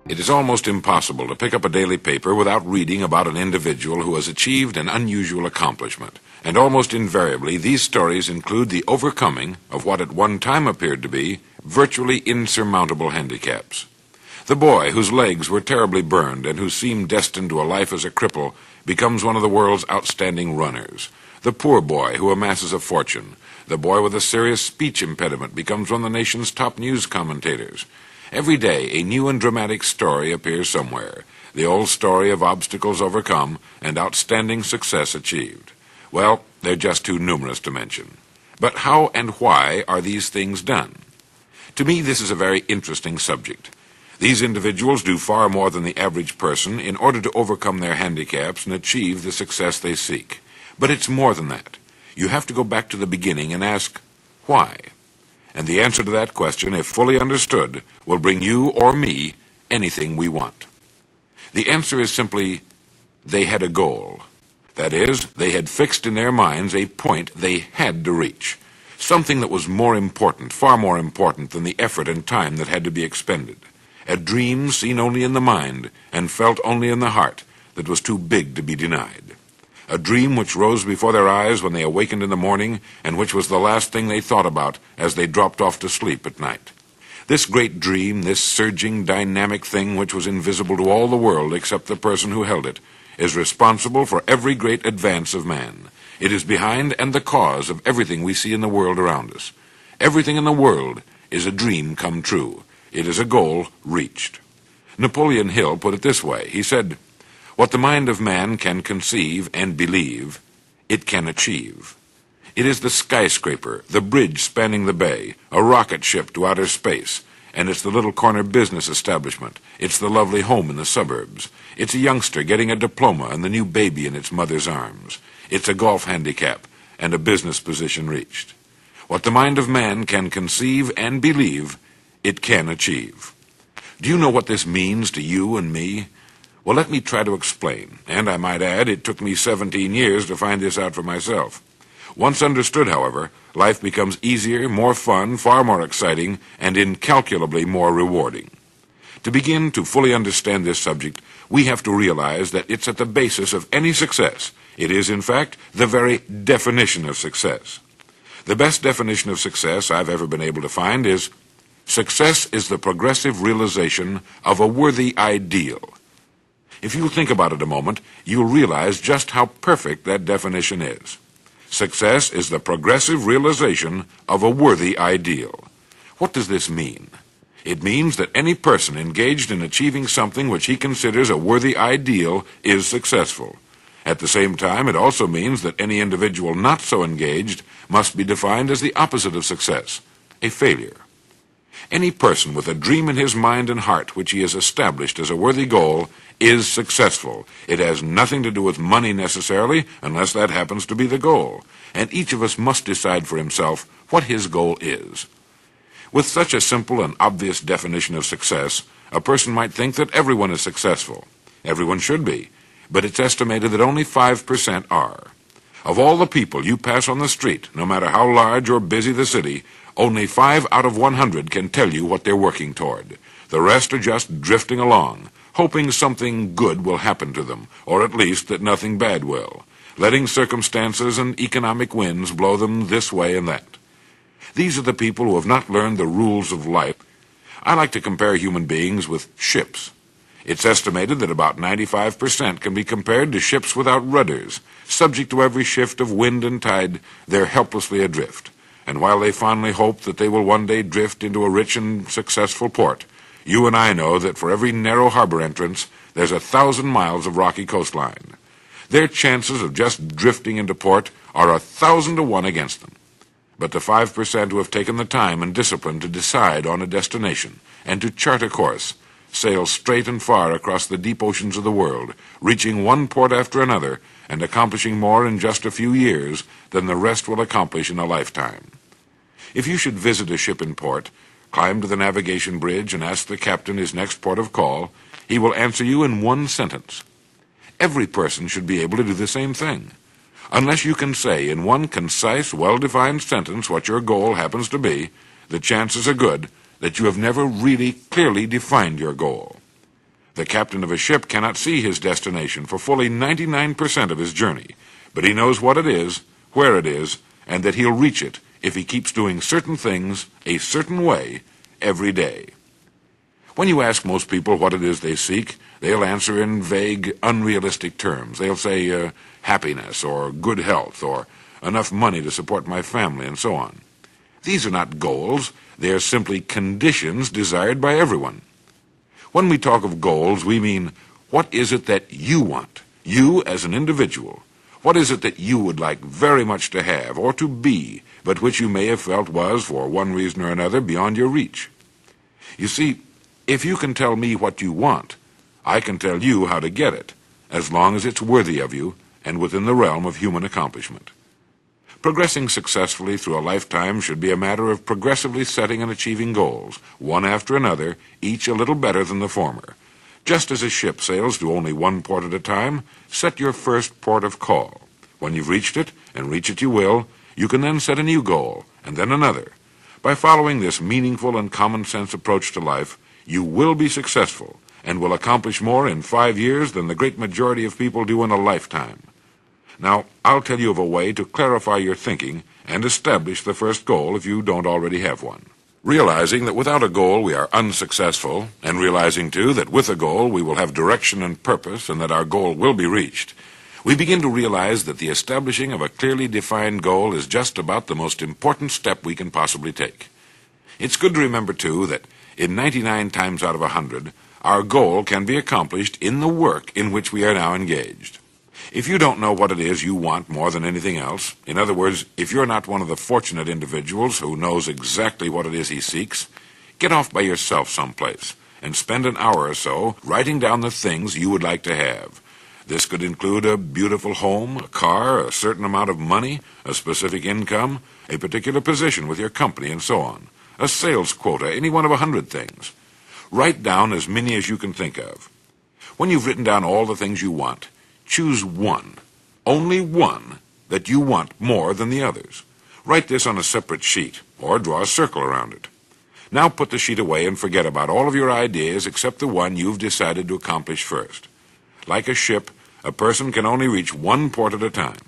It is almost impossible to pick up a daily paper without reading about an individual who has achieved an unusual accomplishment, and almost invariably these stories include the overcoming of what at one time appeared to be virtually insurmountable handicaps. The boy whose legs were terribly burned and who seemed destined to a life as a cripple becomes one of the world's outstanding runners. The poor boy who amasses a fortune, the boy with a serious speech impediment becomes one of the nation's top news commentators. Every day, a new and dramatic story appears somewhere, the old story of obstacles overcome and outstanding success achieved. Well, they're just too numerous to mention. But how and why are these things done? To me, this is a very interesting subject. These individuals do far more than the average person in order to overcome their handicaps and achieve the success they seek. But it's more than that. You have to go back to the beginning and ask, why? And the answer to that question, if fully understood, will bring you or me anything we want. The answer is simply, they had a goal. That is, they had fixed in their minds a point they had to reach. Something that was more important, far more important than the effort and time that had to be expended. A dream seen only in the mind and felt only in the heart that was too big to be denied. A dream which rose before their eyes when they awakened in the morning and which was the last thing they thought about as they dropped off to sleep at night. This great dream, this surging, dynamic thing which was invisible to all the world except the person who held it, is responsible for every great advance of man. It is behind and the cause of everything we see in the world around us. Everything in the world is a dream come true. It is a goal reached. Napoleon Hill put it this way. He said, "What the mind of man can conceive and believe, it can achieve. It is the skyscraper, the bridge spanning the bay, a rocket ship to outer space, and it's the little corner business establishment. It's the lovely home in the suburbs. It's a youngster getting a diploma and the new baby in its mother's arms. It's a golf handicap and a business position reached. What the mind of man can conceive and believe, it can achieve." Do you know what this means to you and me? Well, let me try to explain, and I might add, it took me 17 years to find this out for myself. Once understood, however, life becomes easier, more fun, far more exciting, and incalculably more rewarding. To begin to fully understand this subject, we have to realize that it's at the basis of any success. It is, in fact, the very definition of success. The best definition of success I've ever been able to find is, success is the progressive realization of a worthy ideal. If you think about it a moment, you'll realize just how perfect that definition is. Success is the progressive realization of a worthy ideal. What does this mean? It means that any person engaged in achieving something which he considers a worthy ideal is successful. At the same time, it also means that any individual not so engaged must be defined as the opposite of success, a failure. Any person with a dream in his mind and heart which he has established as a worthy goal is successful. It has nothing to do with money necessarily, unless that happens to be the goal. And each of us must decide for himself what his goal is. With such a simple and obvious definition of success, a person might think that everyone is successful. Everyone should be, but it's estimated that only 5% are. Of all the people you pass on the street, no matter how large or busy the city, only 5 out of 100 can tell you what they're working toward. The rest are just drifting along, hoping something good will happen to them, or at least that nothing bad will, letting circumstances and economic winds blow them this way and that. These are the people who have not learned the rules of life. I like to compare human beings with ships. It's estimated that about 95% can be compared to ships without rudders. Subject to every shift of wind and tide, they're helplessly adrift. And while they fondly hope that they will one day drift into a rich and successful port, you and I know that for every narrow harbor entrance, there's 1,000 miles of rocky coastline. Their chances of just drifting into port are 1,000 to 1 against them. But the 5% who have taken the time and discipline to decide on a destination and to chart a course, sail straight and far across the deep oceans of the world, reaching one port after another and accomplishing more in just a few years than the rest will accomplish in a lifetime. If you should visit a ship in port, climb to the navigation bridge and ask the captain his next port of call, he will answer you in one sentence. Every person should be able to do the same thing. Unless you can say in one concise, well-defined sentence what your goal happens to be, the chances are good that you have never really clearly defined your goal. The captain of a ship cannot see his destination for fully 99% of his journey, but he knows what it is, where it is, and that he'll reach it if he keeps doing certain things a certain way every day. When you ask most people what it is they seek, they'll answer in vague, unrealistic terms. They'll say happiness, or good health, or enough money to support my family, and so on. These are not goals. They are simply conditions desired by everyone. When we talk of goals, we mean, what is it that you want, you as an individual? What is it that you would like very much to have or to be, but which you may have felt was, for one reason or another, beyond your reach? You see, if you can tell me what you want, I can tell you how to get it, as long as it's worthy of you and within the realm of human accomplishment. Progressing successfully through a lifetime should be a matter of progressively setting and achieving goals, one after another, each a little better than the former. Just as a ship sails to only one port at a time, set your first port of call. When you've reached it, and reach it you will, you can then set a new goal, and then another. By following this meaningful and common-sense approach to life, you will be successful, and will accomplish more in 5 years than the great majority of people do in a lifetime. Now, I'll tell you of a way to clarify your thinking and establish the first goal if you don't already have one. Realizing that without a goal we are unsuccessful, and realizing, too, that with a goal we will have direction and purpose and that our goal will be reached, we begin to realize that the establishing of a clearly defined goal is just about the most important step we can possibly take. It's good to remember, too, that in 99 times out of 100, our goal can be accomplished in the work in which we are now engaged. If you don't know what it is you want more than anything else, in other words, if you're not one of the fortunate individuals who knows exactly what it is he seeks, get off by yourself someplace and spend an hour or so writing down the things you would like to have. This could include a beautiful home, a car, a certain amount of money, a specific income, a particular position with your company, and so on. A sales quota, any one of 100 things. Write down as many as you can think of. When you've written down all the things you want, choose one, only one, that you want more than the others. Write this on a separate sheet, or draw a circle around it. Now put the sheet away and forget about all of your ideas except the one you've decided to accomplish first. Like a ship, a person can only reach one port at a time.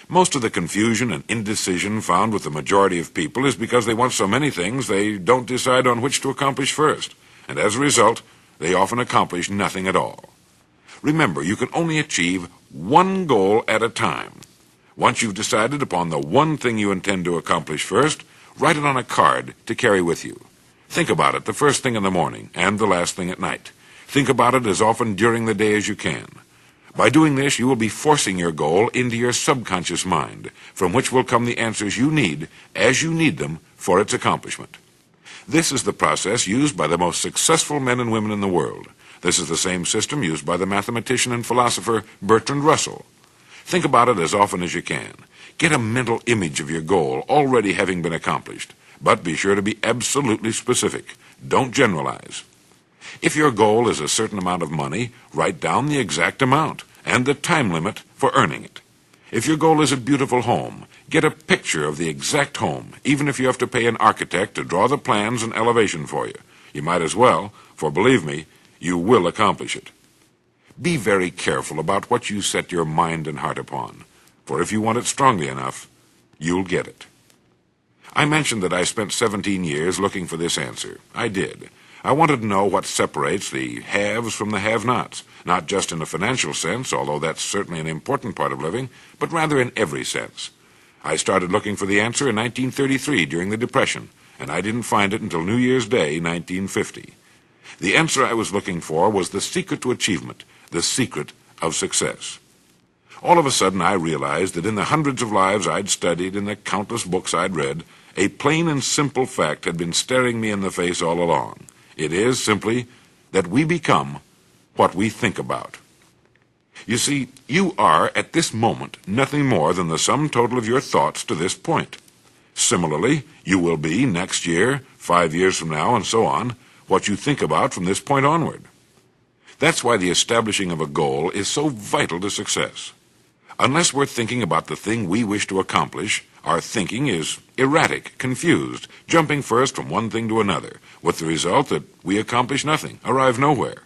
Most of the confusion and indecision found with the majority of people is because they want so many things they don't decide on which to accomplish first, and as a result, they often accomplish nothing at all. Remember, you can only achieve one goal at a time. Once you've decided upon the one thing you intend to accomplish first, write it on a card to carry with you. Think about it the first thing in the morning and the last thing at night. Think about it as often during the day as you can. By doing this, you will be forcing your goal into your subconscious mind, from which will come the answers you need, as you need them, for its accomplishment. This is the process used by the most successful men and women in the world. This is the same system used by the mathematician and philosopher Bertrand Russell. Think about it as often as you can. Get a mental image of your goal already having been accomplished, but be sure to be absolutely specific. Don't generalize. If your goal is a certain amount of money, write down the exact amount and the time limit for earning it. If your goal is a beautiful home, get a picture of the exact home, even if you have to pay an architect to draw the plans and elevation for you. You might as well, for believe me, you will accomplish it. Be very careful about what you set your mind and heart upon, for if you want it strongly enough, you'll get it. I mentioned that I spent 17 years looking for this answer. I did. I wanted to know what separates the haves from the have-nots, not just in a financial sense, although that's certainly an important part of living, but rather in every sense. I started looking for the answer in 1933 during the Depression, and I didn't find it until New Year's Day, 1950. The answer I was looking for was the secret to achievement, the secret of success. All of a sudden I realized that in the hundreds of lives I'd studied and the countless books I'd read, a plain and simple fact had been staring me in the face all along. It is simply that we become what we think about. You see, you are, at this moment, nothing more than the sum total of your thoughts to this point. Similarly, you will be, next year, 5 years from now, and so on, what you think about from this point onward. That's why the establishing of a goal is so vital to success. Unless we're thinking about the thing we wish to accomplish, our thinking is erratic, confused, jumping first from one thing to another, with the result that we accomplish nothing, arrive nowhere.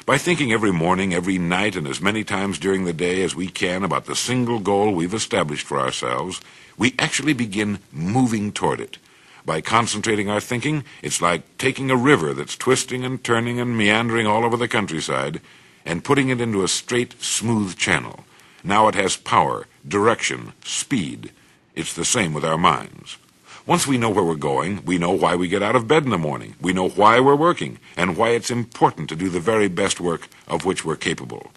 By thinking every morning, every night, and as many times during the day as we can about the single goal we've established for ourselves, we actually begin moving toward it. By concentrating our thinking, it's like taking a river that's twisting and turning and meandering all over the countryside and putting it into a straight, smooth channel. Now it has power, direction, speed. It's the same with our minds. Once we know where we're going, we know why we get out of bed in the morning. We know why we're working and why it's important to do the very best work of which we're capable.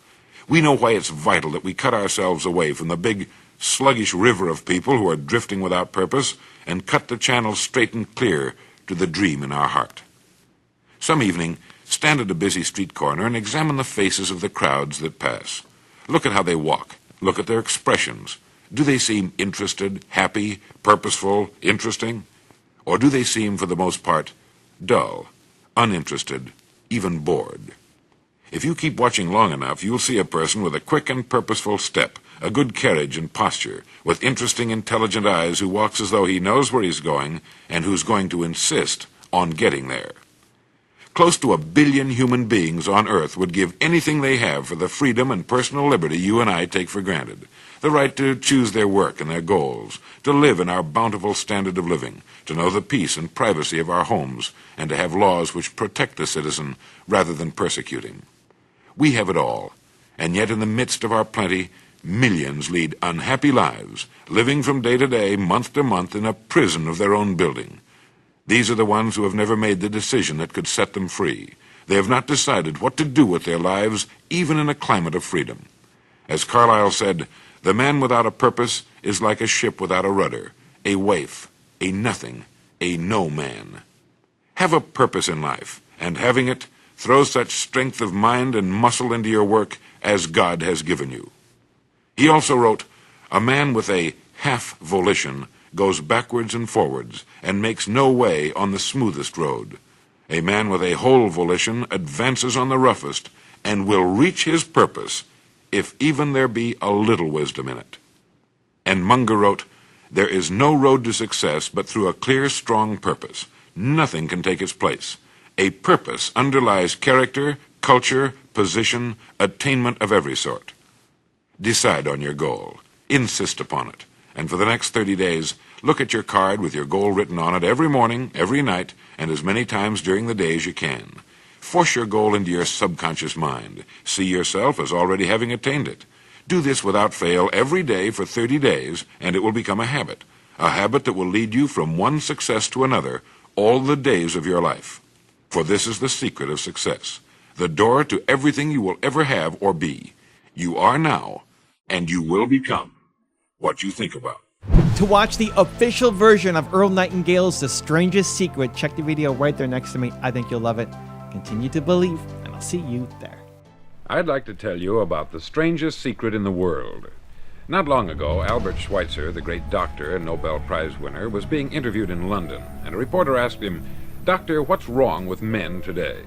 We know why it's vital that we cut ourselves away from the big, sluggish river of people who are drifting without purpose and cut the channel straight and clear to the dream in our heart. Some evening, stand at a busy street corner and examine the faces of the crowds that pass. Look at how they walk. Look at their expressions. Do they seem interested, happy, purposeful, interesting? Or do they seem, for the most part, dull, uninterested, even bored? If you keep watching long enough, you'll see a person with a quick and purposeful step, a good carriage and posture, with interesting, intelligent eyes, who walks as though he knows where he's going and who's going to insist on getting there. Close to 1 billion human beings on Earth would give anything they have for the freedom and personal liberty you and I take for granted. The right to choose their work and their goals, to live in our bountiful standard of living, to know the peace and privacy of our homes, and to have laws which protect the citizen rather than persecute him. We have it all, and yet in the midst of our plenty, millions lead unhappy lives, living from day to day, month to month, in a prison of their own building. These are the ones who have never made the decision that could set them free. They have not decided what to do with their lives, even in a climate of freedom. As Carlyle said, the man without a purpose is like a ship without a rudder, a waif, a nothing, a no man. Have a purpose in life, and having it, throw such strength of mind and muscle into your work as God has given you. He also wrote, "A man with a half volition goes backwards and forwards, and makes no way on the smoothest road. A man with a whole volition advances on the roughest, and will reach his purpose, if even there be a little wisdom in it." And Munger wrote, "There is no road to success but through a clear, strong purpose. Nothing can take its place. A purpose underlies character, culture, position, attainment of every sort." Decide on your goal. Insist upon it. And for the next 30 days, look at your card with your goal written on it every morning, every night, and as many times during the day as you can. Force your goal into your subconscious mind. See yourself as already having attained it. Do this without fail every day for 30 days, and it will become a habit that will lead you from one success to another all the days of your life. For this is the secret of success, the door to everything you will ever have or be. You are now, and you will become what you think about. To watch the official version of Earl Nightingale's The Strangest Secret, check the video right there next to me. I think you'll love it. Continue to believe, and I'll see you there. I'd like to tell you about the strangest secret in the world. Not long ago, Albert Schweitzer, the great doctor and Nobel Prize winner, was being interviewed in London, and a reporter asked him, "Doctor, what's wrong with men today?"